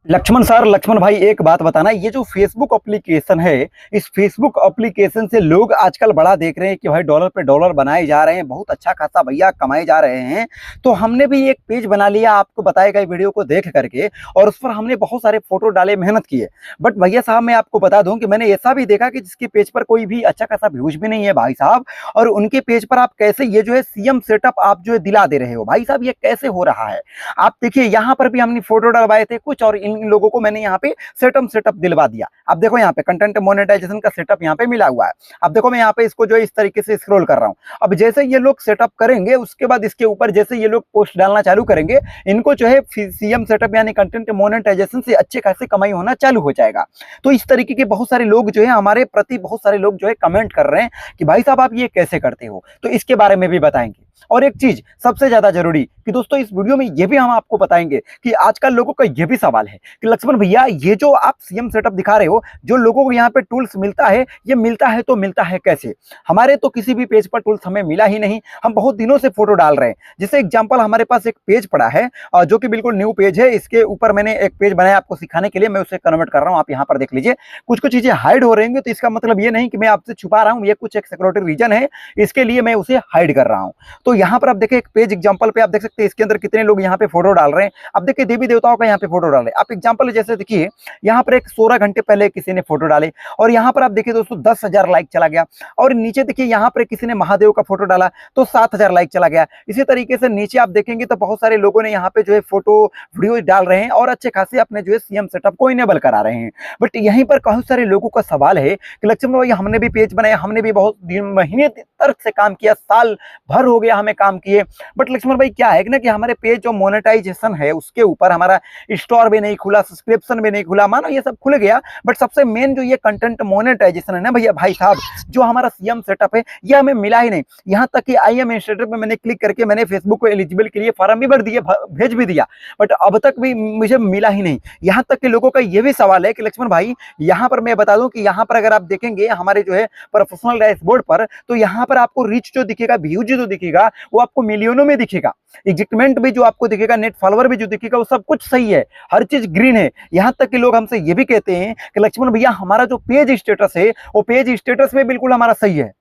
Lakshman sir, Lakshman भाई, एक बात बताना, ये जो फेसबुक एप्लीकेशन है, इस फेसबुक एप्लीकेशन से लोग आजकल बड़ा देख रहे हैं कि भाई डॉलर पे डॉलर बनाए जा रहे हैं, बहुत अच्छा खासा भैया कमाए जा रहे हैं। तो हमने भी एक पेज बना लिया आपको बताए गए वीडियो को देख करके, और उस पर हमने बहुत सारे फोटो डाले, मेहनत किए। बट भैया साहब, मैं आपको बता दूं कि मैंने ऐसा भी देखा कि जिसके पेज पर कोई भी अच्छा खासा व्यूज भी नहीं है भाई साहब, और उनके पेज पर आप कैसे ये जो है सीएम सेटअप आप जो है दिला दे रहे हो भाई साहब, ये कैसे हो रहा है? आप देखिए, यहाँ पर भी हमने फोटो डलवाए थे कुछ, और इन लोगों को मैंने यहाँ पे सेटअप दिलवा दिया। अब देखो यहाँ पे कंटेंट मोनेटाइजेशन का सेटअप यहाँ पे मिला हुआ है। अब देखो मैं यहाँ पे इसको जो है इस तरीके से स्क्रॉल कर रहा हूँ। अब जैसे ये लोग सेटअप करेंगे, उसके बाद इसके ऊपर जैसे ये लोग पोस्ट डालना चालू करेंगे, इनको जो है सीएम सेटअप यानी कंटेंट मोनेटाइजेशन से अच्छे खासे कमाई होना चालू हो जाएगा। तो इस तरीके के बहुत सारे लोग जो है हमारे प्रति, बहुत सारे लोग जो है कमेंट कर रहे हैं कि भाई साहब आप ये कैसे करते हो, तो इसके बारे में भी बताएंगे। और एक चीज सबसे ज्यादा जरूरी कि दोस्तों, इस वीडियो में ये भी हम आपको बताएंगे कि आजकल लोगों का ये भी सवाल है कि लक्ष्मण भैया, ये जो आप सीएम सेटअप दिखा रहे हो, जो लोगों को यहाँ पे टूल्स मिलता है, ये मिलता है तो मिलता है कैसे? हमारे तो किसी भी पेज पर टूल्स हमें मिला ही नहीं। हम बहुत दिनों से फोटो डाल रहे हैं। जैसे एग्जांपल, हमारे पास एक पेज पड़ा है जो कि बिल्कुल न्यू पेज है। इसके ऊपर मैंने एक पेज बनाया आपको सिखाने के लिए, मैं उसे कन्वर्ट कर रहा हूँ। आप यहाँ पर देख लीजिए, कुछ कुछ चीजें हाइड हो रही हैं, तो इसका मतलब ये नहीं कि मैं आपसे छुपा रहा हूँ, ये कुछ एक सिक्योरिटी रीजन है, इसके लिए मैं उसे हाइड कर रहा हूँ। तो यहाँ पर आप देखिए, एक पेज एग्जांपल पे आप देख सकते हैं इसके अंदर कितने लोग यहाँ पे फोटो डाल रहे हैं। अब देखिए, देवी देवताओं का यहाँ पे फोटो डाल रहे हैं। आप एग्जांपल जैसे देखिए, यहाँ पर एक 16 घंटे पहले किसी ने फोटो डाले, और यहाँ पर आप देखिए दोस्तों 10,000 लाइक चला गया। और नीचे देखिए, यहाँ पर किसी ने महादेव का फोटो डाला तो 7,000 लाइक चला गया। इसी तरीके से नीचे आप देखेंगे तो बहुत सारे लोगों ने यहाँ पे जो है फोटो वीडियो डाल रहे हैं, और अच्छे खासे अपने जो है सीएम सेटअप को इनेबल करा रहे हैं। बट यहीं पर बहुत सारे लोगों का सवाल है कि लक्ष्मण भाई, हमने भी पेज बनाया, हमने भी बहुत महीने तक से काम किया, साल भर हो गया हमें काम किए, बट लक्ष्मण भाई क्या है कि ना कि हमारे पेज जो मोनेटाइजेशन है उसके ऊपर हमारा स्टोर भी नहीं खुला, सब्सक्रिप्शन भी नहीं खुला। मानो ये सब खुल गया, बट सबसे मेन जो ये कंटेंट मोनेटाइजेशन है ना भैया, भाई साहब, जो हमारा सीएम सेटअप है, ये हमें मिला ही नहीं। यहाँ तक कि आईएम स्टेटस में मैंने क्लिक करके मैंने फेसबुक को एलिजिबल के लिए फॉर्म भी भर दिया, भेज भी दिया, बट अब तक भी मुझे मिला ही नहीं। यहाँ तक कि लोगों का ये भी सवाल है कि लक्ष्मण भाई, यहाँ पर मैं बता दूं कि यहाँ पर अगर आप देखेंगे हमारे जो है प्रोफेशनल डैशबोर्ड पर, तो यहाँ पर आपको रीच जो दिखेगा, व्यूज जो दिखेगा, वो आपको मिलियनों में दिखेगा। एंगेजमेंट भी जो आपको दिखेगा, नेट फॉलोअर भी जो दिखेगा, वो सब कुछ सही है, हर चीज ग्रीन है। यहाँ तक कि लोग हमसे ये भी कहते हैं कि लक्ष्मण भैया, हमारा जो पेज स्टेटस है, वो पेज स्टेटस में बिल्कुल हमारा सही है।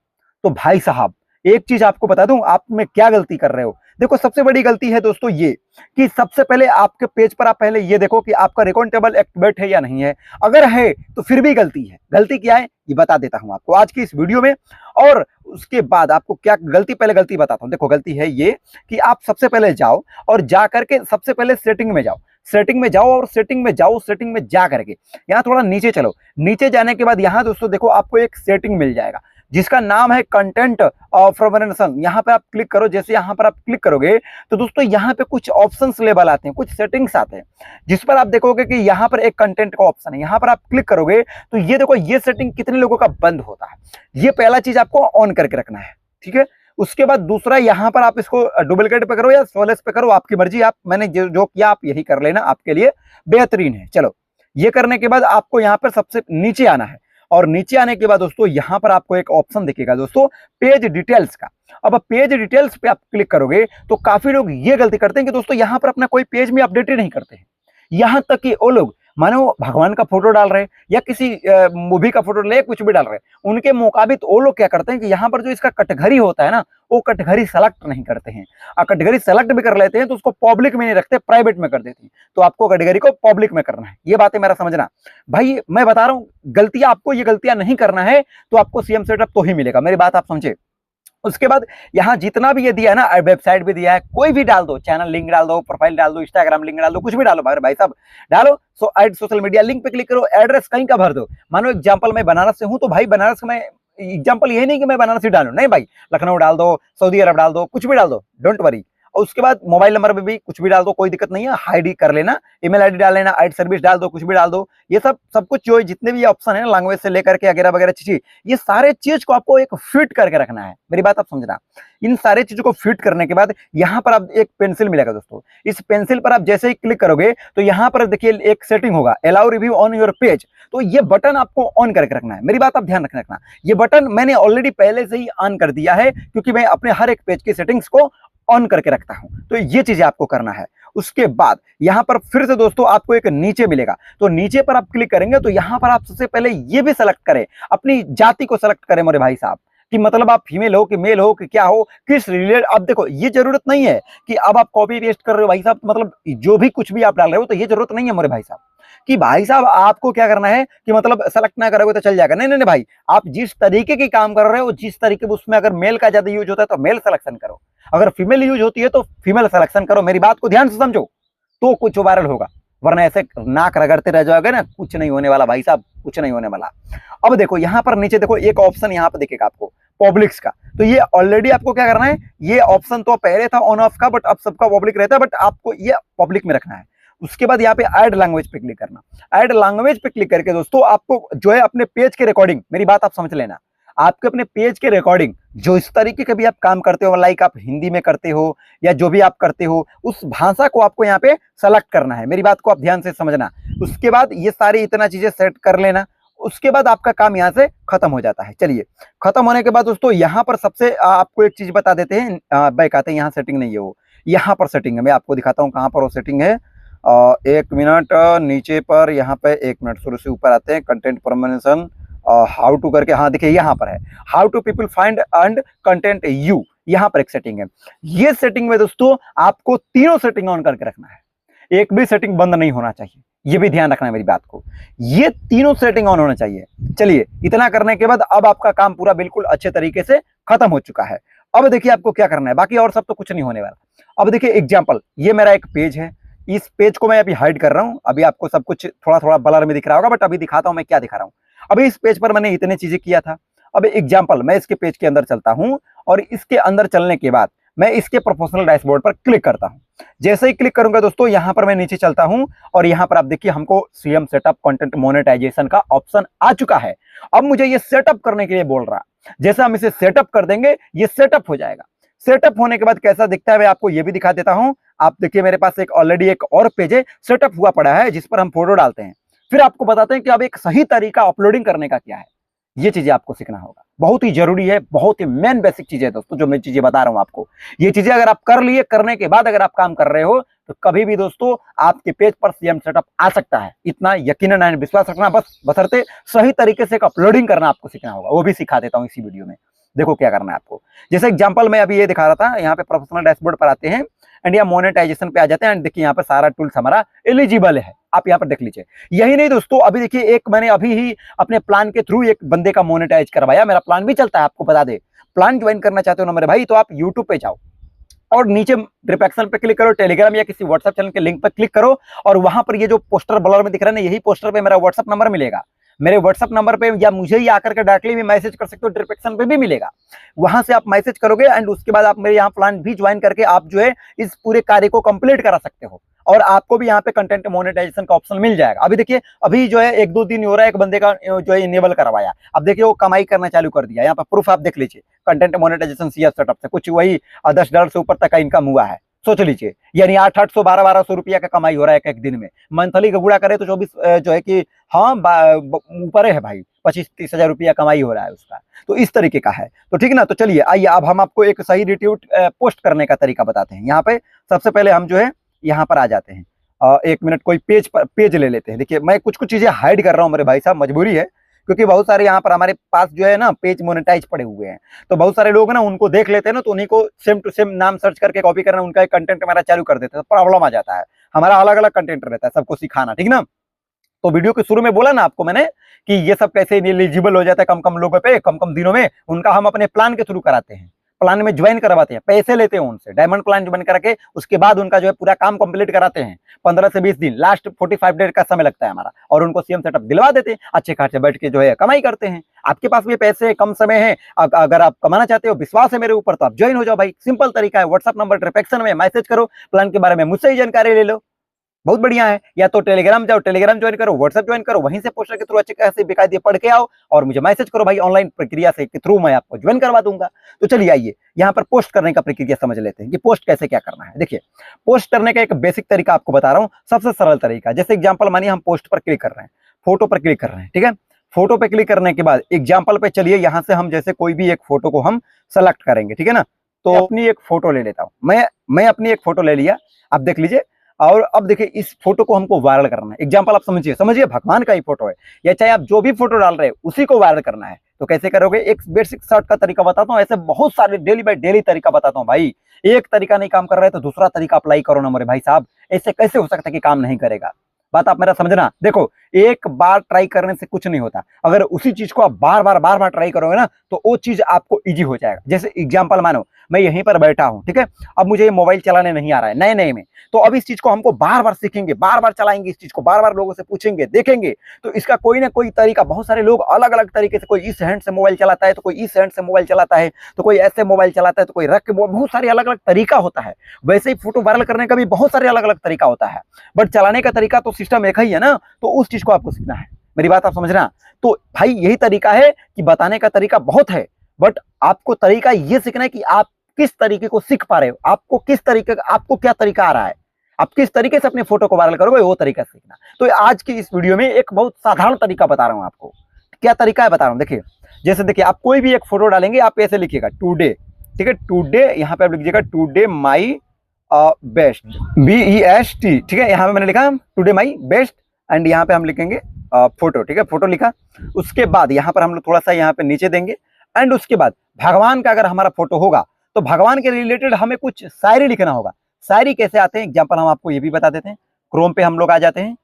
तो भाई साहब, एक चीज आपको बता दूं, आप में क्या गलती कर रहे हो। देखो, सबसे बड़ी गलती है दोस्तों ये कि सबसे पहले आपके पेज पर आप पहले ये देखो कि आपका रिकॉर्ड टेबल एक्टिवेट है या नहीं है। अगर है तो फिर भी गलती है। गलती क्या है ये बता देता हूं आपको आज की इस वीडियो में, और उसके बाद आपको क्या गलती, पहले गलती बताता हूं। देखो, गलती है ये कि आप सबसे पहले जाओ और जा करके सबसे पहले सेटिंग में जाओ, सेटिंग में जाओ, और सेटिंग में जाओ, सेटिंग में जा करके यहाँ थोड़ा नीचे चलो। नीचे जाने के बाद यहाँ दोस्तों देखो, आपको एक सेटिंग मिल जाएगा जिसका नाम है कंटेंट ऑफरमेशन। यहाँ पे आप क्लिक करो। जैसे यहाँ पर आप क्लिक करोगे तो दोस्तों यहाँ पे कुछ ऑप्शंस लेवल आते हैं, कुछ सेटिंग्स आते हैं, जिस पर आप देखोगे कि यहाँ पर एक कंटेंट का ऑप्शन है। यहाँ पर आप क्लिक करोगे तो ये देखो, ये सेटिंग कितने लोगों का बंद होता है, ये पहला चीज आपको ऑन करके रखना है, ठीक है। उसके बाद दूसरा, यहाँ पर आप इसको डुप्लीकेट पे करो या सोलेस पे करो, आपकी मर्जी। आप मैंने जो किया आप यही कर लेना, आपके लिए बेहतरीन है। चलो, ये करने के बाद आपको यहाँ पर सबसे नीचे आना है, और नीचे आने के बाद दोस्तों यहाँ पर आपको एक ऑप्शन दिखेगा दोस्तों, पेज डिटेल्स का। अब पेज डिटेल्स पे आप क्लिक करोगे तो काफी लोग ये गलती करते हैं कि दोस्तों यहाँ पर अपना कोई पेज में अपडेट ही नहीं करते हैं। यहाँ तक कि वो लोग मानो भगवान का फोटो डाल रहे हैं या किसी मूवी का फोटो ले, कुछ भी डाल रहे हैं, उनके मुताबिक वो लोग क्या करते हैं कि यहाँ पर जो इसका कैटेगरी होता है ना, वो कैटेगरी सेलेक्ट नहीं करते हैं। और कैटेगरी सेलेक्ट भी कर लेते हैं तो उसको पब्लिक में नहीं रखते, प्राइवेट में कर देते हैं। तो आपको कैटेगरी को पब्लिक में करना है, ये बातें मेरा समझना भाई। मैं बता रहा हूँ, गलतियां आपको ये गलतियां नहीं करना है तो आपको सीएम सेटअप तो ही मिलेगा, मेरी बात आप समझे। उसके बाद यहाँ जितना भी ये दिया है ना, वेबसाइट भी दिया है, कोई भी डाल दो, चैनल लिंक डाल दो, प्रोफाइल डाल दो, इंस्टाग्राम लिंक डाल दो, कुछ भी डालो भाई साहब, डालो। सो ऐड सोशल मीडिया लिंक पे क्लिक करो, एड्रेस कहीं का भर दो। मानो एग्जांपल मैं बनारस से हूं तो भाई बनारस में एग्जांपल यही नहीं कि मैं बनारस ही डालू, नहीं भाई, लखनऊ डाल दो, सऊदी अरब डाल दो, कुछ भी डाल दो, डोंट वरी। और उसके बाद मोबाइल नंबर पे भी कुछ भी डाल दो, कोई दिक्कत नहीं है, आईडी कर लेना, ईमेल आईडी डाल लेना, आईडी सर्विस डाल दो, कुछ भी डाल दो। ये सब कुछ जो जितने भी ऑप्शन है ना, लैंग्वेज से लेकर के वगैरह वगैरह चीजें, ये सारे चीज को आपको एक फिट करके रखना है, मेरी बात आप समझना। इन सारे चीजों को फिट करने के बाद यहाँ पर आप एक पेंसिल मिलेगा दोस्तों, इस पेंसिल पर आप जैसे ही क्लिक करोगे तो यहाँ पर देखिए एक सेटिंग होगा, allow review on your page. तो ये बटन आपको ऑन करके रखना है, मेरी बात आप ध्यान रखना। ये बटन मैंने ऑलरेडी पहले से ही ऑन कर दिया है, क्योंकि मैं अपने हर एक पेज की सेटिंग्स को ऑन करके रखता हूं। तो ये चीजें आपको करना है। उसके बाद यहाँ पर फिर से दोस्तों आपको एक नीचे मिलेगा, तो नीचे पर आप क्लिक करेंगे तो यहाँ पर आप सबसे पहले ये भी सेलेक्ट करें, अपनी जाति को सेलेक्ट करें मेरे भाई साहब, कि मतलब आप फीमेल हो कि मेल हो कि क्या हो, किस रिलेटेड। अब देखो ये जरूरत नहीं है कि अब आप कॉपी पेस्ट कर रहे हो भाई साहब, मतलब जो भी कुछ भी आप डाल रहे हो, तो ये जरूरत नहीं है मेरे भाई साहब कि भाई साहब आपको क्या करना है कि मतलब सेलेक्ट ना करोगे तो चल जाएगा। नहीं नहीं नहीं भाई, आप जिस तरीके की काम कर रहे हो, जिस तरीके उसमें अगर मेल का ज्यादा यूज होता है तो मेल सिलेक्शन करो, अगर फीमेल यूज होती है तो फीमेल सिलेक्शन करो। मेरी बात को ध्यान से समझो तो कुछ वायरल होगा, वरना ऐसे नाक रगड़ते रह जाओगे ना, कुछ नहीं होने वाला भाई साहब, कुछ नहीं होने वाला। अब देखो यहाँ पर नीचे देखो एक ऑप्शन यहाँ पर दिखेगा आपको पब्लिक्स का, तो ये ऑलरेडी आपको क्या करना है, ये ऑप्शन तो पहले था ऑन ऑफ का, बट अब सबका पब्लिक रहता है, बट आपको ये पब्लिक में रखना है। उसके बाद यहाँ पे ऐड लैंग्वेज पे क्लिक करना। ऐड लैंग्वेज पे क्लिक करके दोस्तों आपको जो है अपने पेज के रिकॉर्डिंग, मेरी बात आप समझ लेना, आपके अपने पेज के रिकॉर्डिंग जो इस तरीके के भी आप काम करते हो, लाइक आप हिंदी में करते हो या जो भी आप करते हो, उस भाषा को आपको यहाँ पे सेलेक्ट करना है। मेरी बात को आप ध्यान से समझना। उसके बाद ये सारी इतना चीजें सेट कर लेना, उसके बाद आपका काम यहाँ से खत्म हो जाता है। चलिए, खत्म होने के बाद दोस्तों यहाँ पर सबसे आपको एक चीज बता देते हैं, बैक आते हैं, यहाँ सेटिंग नहीं है, वो यहाँ पर सेटिंग है, मैं आपको दिखाता हूँ कहाँ पर वो सेटिंग है। एक मिनट, नीचे पर यहाँ पे एक मिनट, शुरू से ऊपर आते हैं, कंटेंट परमिशन हाउ टू करके, हाँ देखिए यहाँ पर है, how to people find and content you, यहाँ पर एक सेटिंग है। ये सेटिंग में दोस्तों आपको तीनों सेटिंग ऑन करके रखना है, एक भी सेटिंग बंद नहीं होना चाहिए, ये भी ध्यान रखना है मेरी बात को, ये तीनों सेटिंग ऑन होना चाहिए। चलिए, इतना करने के बाद अब आपका काम पूरा बिल्कुल अच्छे तरीके से खत्म हो चुका है। अब देखिए आपको क्या करना है, बाकी और सब तो कुछ नहीं होने वाला। अब देखिए एग्जाम्पल, ये मेरा एक पेज है, इस पेज को मैं अभी हाइड कर रहा हूं, अभी आपको सब कुछ थोड़ा थोड़ा ब्लर में दिख रहा होगा, बट अभी दिखाता हूं मैं क्या दिखा रहा हूं। अभी इस पेज पर मैंने इतने चीजें किया था। अब एग्जाम्पल, मैं इसके पेज के अंदर चलता हूं और इसके अंदर चलने के बाद मैं इसके प्रोफेशनल डैशबोर्ड पर क्लिक करता हूं। जैसे ही क्लिक करूंगा दोस्तों, यहां पर मैं नीचे चलता हूं और यहां पर आप देखिए हमको सीएम सेटअप कंटेंट मोनेटाइजेशन का ऑप्शन आ चुका है। अब मुझे ये सेटअप करने के लिए बोल रहा है, जैसे हम इसे सेटअप कर देंगे ये सेटअप हो जाएगा। सेटअप होने के बाद कैसा दिखता है मैं आपको ये भी दिखा देता हूं। आप देखिए मेरे पास एक ऑलरेडी एक और पेज है, सेटअप हुआ पड़ा है, जिस पर हम फोटो डालते हैं। फिर आपको बताते हैं कि अब एक सही तरीका अपलोडिंग करने का क्या है, ये चीजें आपको सीखना होगा, बहुत ही जरूरी है, बहुत ही मेन बेसिक चीजें है दोस्तों जो मैं चीजें बता रहा हूं आपको। ये चीजें अगर आप कर लिए, करने के बाद अगर आप काम कर रहे हो, तो कभी भी दोस्तों आपके पेज पर सीएम सेटअप आ सकता है, इतना यकीनन एंड विश्वास रखना। बस बशर्ते सही तरीके से एक अपलोडिंग करना आपको सीखना होगा, वो भी सिखा देता हूं इसी वीडियो में। देखो क्या करना है आपको, जैसे एग्जांपल मैं अभी ये दिखा रहा था, यहाँ पे प्रोफेशनल डैशबोर्ड पर आते हैं एंड यहाँ मोनेटाइजेशन पे आ जाते हैं एंड देखिए यहाँ पर सारा टूल्स हमारा एलिजिबल है, आप यहाँ पर देख लीजिए। यही नहीं दोस्तों, अभी देखिए एक मैंने अभी ही अपने प्लान के थ्रू एक बंदे का मोनेटाइज करवाया, मेरा प्लान भी चलता है, आपको बता दे। प्लान ज्वाइन करना चाहते हो ना मेरे भाई, तो आप यूट्यूब पे जाओ और नीचे डिस्क्रिप्शन पे क्लिक करो, टेलीग्राम या किसी व्हाट्सएप चैनल के लिंक पर क्लिक करो और वहां पर ये जो पोस्टर ब्लर में दिख रहा है ना, यही पोस्टर पे मेरा व्हाट्सएप नंबर मिलेगा। मेरे व्हाट्सएप नंबर पे या मुझे ही आकर के डायरेक्टली भी मैसेज कर सकते हो, डिस्क्रिप्शन पे भी मिलेगा, वहां से आप मैसेज करोगे एंड उसके बाद आप मेरे यहाँ प्लान भी ज्वाइन करके आप जो है इस पूरे कार्य को कंप्लीट करा सकते हो और आपको भी यहाँ पे कंटेंट मोनेटाइजेशन का ऑप्शन मिल जाएगा। अभी देखिए अभी जो है 1-2 दिन हो रहा है, एक बंदे का जो है इनेबल करवाया, अब देखिए वो कमाई करना चालू कर दिया। यहाँ पर प्रूफ आप देख लीजिए, कंटेंट मोनेटाइजेशन सीएफ सेटअप से कुछ वही $10 से ऊपर तक का इनकम हुआ है, सोच लीजिए, यानी 800 1200 रुपया का कमाई हो रहा है एक दिन में। मंथली का गुणा करे तो 24 जो है कि हाँ ऊपर है भाई, 25-30 हजार रुपया कमाई हो रहा है उसका, तो इस तरीके का है। तो ठीक ना, तो चलिए आइए अब हम आपको एक सही रिट्वीट पोस्ट करने का तरीका बताते हैं। यहाँ पे सबसे पहले हम जो है यहाँ पर आ जाते हैं, एक मिनट कोई पेज ले लेते हैं। देखिए मैं कुछ चीजें हाइड कर रहा हूँ मेरे भाई साहब, मजबूरी है, क्योंकि बहुत सारे यहाँ पर हमारे पास जो है ना पेज मोनेटाइज पड़े हुए हैं, तो बहुत सारे लोग ना उनको देख लेते हैं ना, तो उन्हीं को सेम टू सेम नाम सर्च करके कॉपी करना, उनका एक कंटेंट हमारा चालू कर देते हैं, तो प्रॉब्लम आ जाता है। हमारा अलग अलग कंटेंट रहता है सबको सिखाना, ठीक ना। तो वीडियो के शुरू में बोला ना आपको मैंने कि ये सब कैसे एलिजिबल हो जाता है कम कम लोगों पे कम कम दिनों में, उनका हम अपने प्लान के थ्रू कराते हैं, प्लान में ज्वाइन करवाते हैं, पैसे लेते हैं उनसे, डायमंड प्लान ज्वाइन करके उसके बाद उनका जो है पूरा काम कंप्लीट कराते हैं। 15 से 20 दिन, लास्ट 45 डेज का समय लगता है हमारा, और उनको सीएम सेटअप दिलवा देते हैं, अच्छे खासे बैठ के जो है कमाई करते हैं। आपके पास भी पैसे कम समय है, अगर आप कमाना चाहते हो, विश्वास है मेरे ऊपर, तो आप ज्वाइन हो जाओ भाई, सिंपल तरीका है। व्हाट्सएप नंबर डिस्क्रिप्शन में मैसेज करो, प्लान के बारे में मुझसे ही जानकारी ले लो, बहुत बढ़िया है। या तो टेलीग्राम जाओ, टेलीग्राम ज्वाइन करो, व्हाट्सएप ज्वाइन करो, वहीं से पोस्टर के थ्रू अच्छे खासे बेकायदे पढ़ के आओ और मुझे मैसेज करो भाई, ऑनलाइन प्रक्रिया से के थ्रू मैं आपको ज्वाइन करवा दूंगा। तो चलिए आइए यहाँ पर पोस्ट करने का प्रक्रिया समझ लेते हैं कि पोस्ट कैसे क्या करना है। देखिए पोस्ट करने का एक बेसिक तरीका आपको बता रहा हूँ, सबसे सरल तरीका। जैसे एग्जाम्पल मानिए हम पोस्ट पर क्लिक कर रहे हैं, फोटो पर क्लिक कर रहे हैं, ठीक है। फोटो पे क्लिक करने के बाद एग्जाम्पल पे चलिए, यहाँ से हम जैसे कोई भी एक फोटो को हम सेलेक्ट करेंगे, ठीक है ना। तो अपनी एक फोटो ले लेता हूँ मैं अपनी एक फोटो ले लिया, आप देख लीजिए। और अब देखिए इस फोटो को हमको वायरल करना है। एग्जाम्पल आप समझिए, समझिए भगवान का ही फोटो है, या चाहे आप जो भी फोटो डाल रहे हैं उसी को वायरल करना है। तो कैसे करोगे? एक बेसिक शॉर्ट का तरीका बताता हूँ, ऐसे बहुत सारे डेली बाय डेली तरीका बताता हूँ भाई। एक तरीका नहीं काम कर रहा है तो दूसरा तरीका अप्लाई करो ना मेरे भाई साहब। ऐसे कैसे हो सकता है कि काम नहीं करेगा? बात आप मेरा समझना। देखो, एक बार ट्राई करने से कुछ नहीं होता, अगर उसी चीज को आप बार बार ट्राई करोगे ना तो वो चीज आपको इजी हो जाएगा। जैसे एग्जांपल मानो मैं यहीं पर बैठा हूं, ठीक है, अब मुझे ये मोबाइल चलाने नहीं आ रहा है नए नए में, तो अब इस चीज को हमको बार बार सीखेंगे, बार बार चलाएंगे, इस चीज को बार बार लोगों से पूछेंगे, देखेंगे, तो इसका कोई ना कोई तरीका, बहुत सारे लोग अलग अलग तरीके से, कोई इस हैंड से मोबाइल चलाता है तो कोई इस हैंड से मोबाइल चलाता है, तो कोई ऐसे मोबाइल चलाता है, तो कोई रख के, बहुत सारे अलग अलग तरीका होता है। वैसे ही फोटो वायरल करने का भी बहुत सारे अलग अलग तरीका होता है, बट चलाने का तरीका तो सिस्टम एक ही है ना, तो उस चीज को आपको सीखना है। मेरी बात आप समझना। तो भाई यही तरीका है कि बताने का तरीका बहुत है, बट आपको तरीका ये सीखना है कि आप किस तरीके को सीख पा रहे हो, आपको किस तरीके का, आपको क्या तरीका आ रहा है, आप किस तरीके से अपने फोटो को वायरल करोगे, वो तरीका सीखना। तो आज की इस वीडियो में एक बहुत साधारण तरीका बता रहा हूं आपको। क्या तरीका है बता रहा हूं, देखिए। जैसे देखिए, आप कोई भी एक फोटो डालेंगे, आप ऐसे लिखिएगा टुडे, ठीक है, टुडे, यहाँ पे आप लिखिएगा टुडे माई बेस्ट, BEST, ठीक है, यहाँ पे मैंने लिखा टुडे माई बेस्ट, एंड यहाँ पे हम लिखेंगे फोटो, ठीक है, फोटो लिखा। उसके बाद यहाँ पर हम लोग थोड़ा सा यहाँ पे नीचे देंगे, एंड उसके बाद भगवान का अगर हमारा फोटो होगा तो भगवान के रिलेटेड हमें कुछ शायरी लिखना होगा। शायरी कैसे आते हैं, एग्जाम्पल हम आपको ये भी बता देते हैं। क्रोम पे हम लोग आ जाते हैं,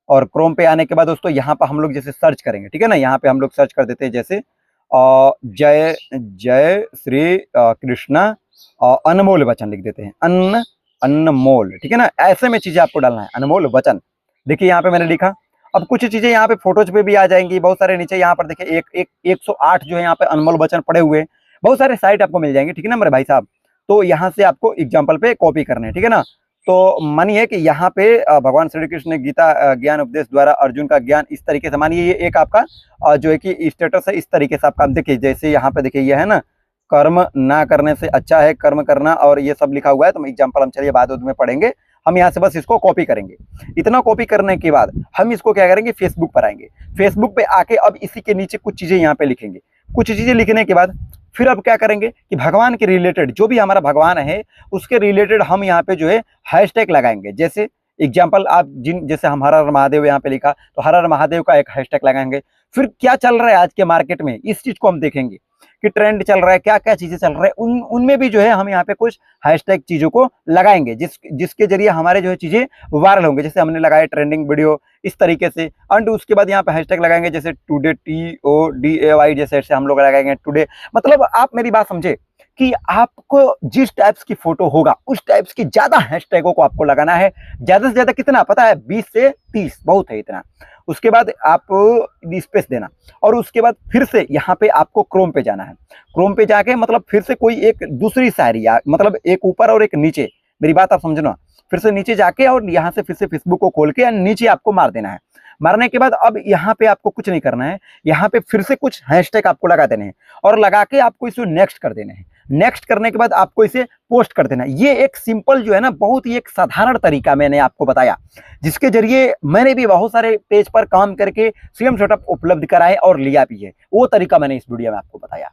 और क्रोम पे आने के बाद दोस्तों यहाँ पर हम लोग जैसे सर्च करेंगे, ठीक है ना, यहाँ पे हम लोग सर्च कर देते हैं, जैसे जय जय श्री कृष्णा अनमोल वचन लिख देते हैं, अनमोल, ठीक है ना, ऐसे में चीजें आपको डालना है, अनमोल वचन। देखिए यहाँ पे मैंने लिखा। अब कुछ चीजें यहाँ पे फोटोज पे भी आ जाएंगी, बहुत सारे नीचे यहाँ पर देखिए 108 जो है यहाँ पे अनमोल वचन पड़े हुए, बहुत सारे साइट आपको मिल जाएंगे, ठीक है ना मेरे भाई साहब। तो यहाँ से आपको एग्जाम्पल पे कॉपी करने हैं, ठीक है ना। तो मानिए कि यहाँ पे भगवान श्री कृष्ण ने गीता ज्ञान उपदेश द्वारा अर्जुन का ज्ञान, इस तरीके से मानिए ये एक आपका जो है कि स्टेटस है, इस तरीके से आपका देखिए, जैसे यहाँ पे देखिए ये है ना, कर्म ना करने से अच्छा है कर्म करना, और ये सब लिखा हुआ है। तो एग्जाम्पल हम चलिए बाद में पढ़ेंगे, हम यहाँ से बस इसको कॉपी करेंगे। इतना कॉपी करने के बाद हम इसको क्या करेंगे, फेसबुक पर आएंगे। फेसबुक पे आके अब इसी के नीचे कुछ चीजें यहाँ पे लिखेंगे। कुछ चीजें लिखने के बाद फिर अब क्या करेंगे कि भगवान के रिलेटेड, जो भी हमारा भगवान है उसके रिलेटेड हम यहाँ पे जो है हैशटैग लगाएंगे। जैसे एग्जाम्पल आप जैसे हम हर हर महादेव यहाँ पे लिखा, तो हर हर महादेव का एक हैशटैग लगाएंगे। फिर क्या चल रहा है आज के मार्केट में, इस चीज को हम देखेंगे कि ट्रेंड चल रहा है, क्या क्या चीजें चल रहा है, उनमें भी जो है हम यहाँ पे कुछ हैशटैग चीजों को लगाएंगे, जिसके जरिए हमारे जो है चीजें वायरल होंगे। जैसे हमने लगाया ट्रेंडिंग वीडियो, इस तरीके से। एंड उसके बाद यहाँ पे हैशटैग लगाएंगे, जैसे टुडे TODAY, जैसे हम लोग लगाएंगे टुडे। मतलब आप मेरी बात समझे कि आपको जिस टाइप्स की फोटो होगा उस टाइप्स की ज्यादा हैशटैगों को आपको लगाना है। ज्यादा से ज्यादा कितना पता है, 20 से 30, बहुत है इतना। उसके बाद आप स्पेस देना, और उसके बाद फिर से यहाँ पे आपको क्रोम पे जाना है। क्रोम पे जाके मतलब फिर से कोई एक दूसरी शायरी, मतलब एक ऊपर और एक नीचे, मेरी बात आप समझना। फिर से नीचे जाके और यहाँ से फिर से फेसबुक को खोल के नीचे आपको मार देना है। मारने के बाद अब यहाँ पे आपको कुछ नहीं करना है, यहाँ पे फिर से कुछ हैशटैग आपको लगा देने हैं, और लगा के आपको इसे नेक्स्ट कर देने हैं। नेक्स्ट करने के बाद आपको इसे पोस्ट कर देना। ये एक सिंपल जो है ना, बहुत ही एक साधारण तरीका मैंने आपको बताया, जिसके जरिए मैंने भी बहुत सारे पेज पर काम करके स्वयं सेटअप उपलब्ध कराए और लिया भी है। वो तरीका मैंने इस वीडियो में आपको बताया।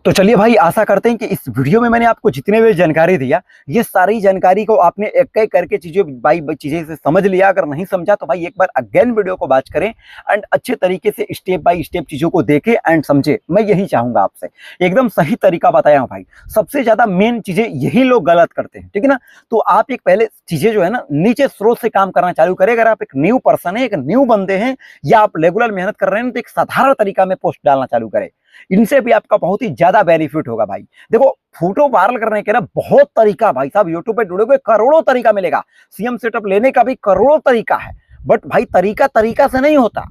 तो चलिए भाई, आशा करते हैं कि इस वीडियो में मैंने आपको जितने भी जानकारी दिया, ये सारी जानकारी को आपने एक एक करके चीजें से समझ लिया। अगर नहीं समझा तो भाई एक बार अगेन वीडियो को वॉच करें, एंड अच्छे तरीके से स्टेप बाय स्टेप चीजों को देखें एंड समझे। मैं यही चाहूंगा आपसे, एकदम सही तरीका बताया हूं भाई। सबसे ज्यादा मेन चीजें यही लोग गलत करते हैं, ठीक है ना। तो आप एक पहले चीजें जो है ना नीचे स्रोत से काम करना चालू करें। अगर आप एक न्यू पर्सन है, एक न्यू बंदे हैं, या आप रेगुलर मेहनत कर रहे हैं, तो एक साधारण तरीका में पोस्ट डालना चालू करें। इनसे भी आपका बहुत ही ज्यादा बेनिफिट होगा भाई। देखो, फोटो वायरल करने के ना बहुत तरीका भाई साहब, यूट्यूब पे जुड़ोगे करोड़ों तरीका मिलेगा। सीएम सेटअप लेने का भी करोड़ों तरीका है, बट भाई तरीका से नहीं होता।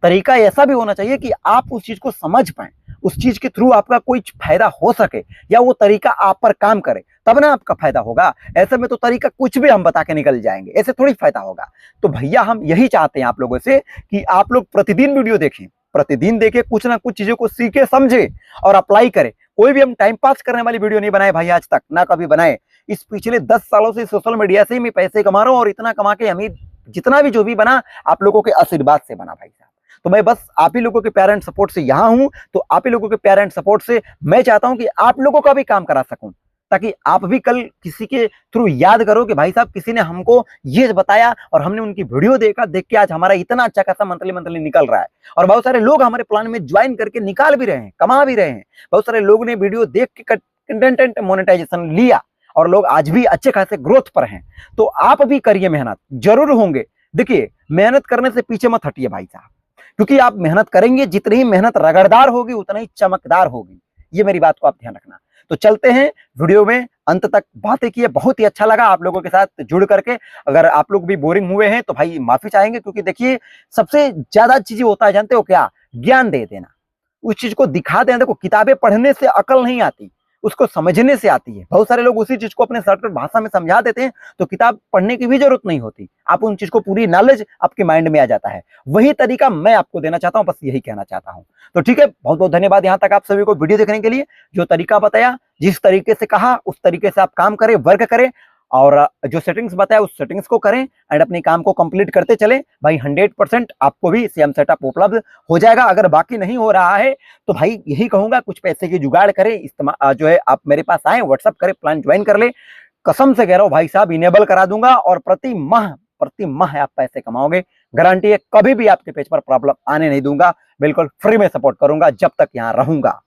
तरीका ऐसा भी होना चाहिए कि आप उस चीज को समझ पाए, उस चीज के थ्रू आपका कोई फायदा हो सके, या वो तरीका आप पर काम करे, तब ना आपका फायदा होगा। ऐसे में तो तरीका कुछ भी हम बता के निकल जाएंगे, ऐसे थोड़ी फायदा होगा। तो भैया हम यही चाहते हैं आप लोगों से कि आप लोग प्रतिदिन वीडियो देखें, प्रतिदिन देखे, कुछ ना कुछ चीजों को सीखे, समझे और अप्लाई करें। कोई भी हम टाइम पास करने वाली वीडियो नहीं बनाए भाई, आज तक ना कभी बनाए। इस पिछले 10 सालों से सोशल मीडिया से ही मैं पैसे कमा रहा हूं, और इतना कमा के अमीर, जितना भी जो भी बना आप लोगों के आशीर्वाद से बना भाई साहब। तो मैं बस आप ही लोगों के प्यार एंड सपोर्ट से यहाँ हूं। तो आप ही लोगों के प्यार एंड सपोर्ट से मैं चाहता हूं कि आप लोगों का भी काम करा सकूं। ताकि आप भी कल किसी के थ्रू याद करो कि भाई साहब किसी ने हमको ये बताया और हमने उनकी वीडियो देखा, देख के आज हमारा इतना अच्छा खासा मंथली मंथली निकल रहा है। और बहुत सारे लोग हमारे प्लान में ज्वाइन करके निकाल भी रहे हैं, कमा भी रहे हैं। बहुत सारे लोग ने वीडियो देख के कंटेंट मोनेटाइजेशन लिया और लोग आज भी अच्छे खासे ग्रोथ पर हैं। तो आप भी करिए मेहनत, जरूर होंगे। देखिए, मेहनत करने से पीछे मत हटिए भाई साहब, क्योंकि आप मेहनत करेंगे, जितनी ही मेहनत रगड़दार होगी उतना ही चमकदार होगी। ये मेरी बात को आप ध्यान रखना। तो चलते हैं वीडियो में, अंत तक बातें किए, बहुत ही अच्छा लगा आप लोगों के साथ जुड़ करके। अगर आप लोग भी बोरिंग हुए हैं तो भाई माफी चाहेंगे, क्योंकि देखिए सबसे ज्यादा चीजें होता है जानते हो क्या, ज्ञान दे देना, उस चीज को दिखा देना। देखो, किताबें पढ़ने से अकल नहीं आती, उसको समझने से आती है। बहुत सारे लोग उसी चीज को अपने शॉर्टकट भाषा में समझा देते हैं, तो किताब पढ़ने की भी जरूरत नहीं होती, आप उन चीज को पूरी नॉलेज आपके माइंड में आ जाता है। वही तरीका मैं आपको देना चाहता हूं, बस यही कहना चाहता हूं। तो ठीक है, बहुत बहुत धन्यवाद यहां तक आप सभी को वीडियो देखने के लिए। जो तरीका बताया, जिस तरीके से कहा, उस तरीके से आप काम करें, वर्क करें, और जो सेटिंग्स बताया उस सेटिंग्स को करें एंड अपने काम को कंप्लीट करते चले। भाई 100% आपको भी सेम सेटअप उपलब्ध हो जाएगा। अगर बाकी नहीं हो रहा है तो भाई यही कहूंगा, कुछ पैसे की जुगाड़ करें, इस्तेमाल जो है आप मेरे पास आए, व्हाट्सअप करें, प्लान ज्वाइन कर ले। कसम से कह रहा हूं भाई साहब, इनेबल करा दूंगा और प्रति माह आप पैसे कमाओगे, गारंटी है। कभी भी आपके पेज पर प्रॉब्लम आने नहीं दूंगा, बिल्कुल फ्री में सपोर्ट करूंगा जब तक यहां रहूंगा।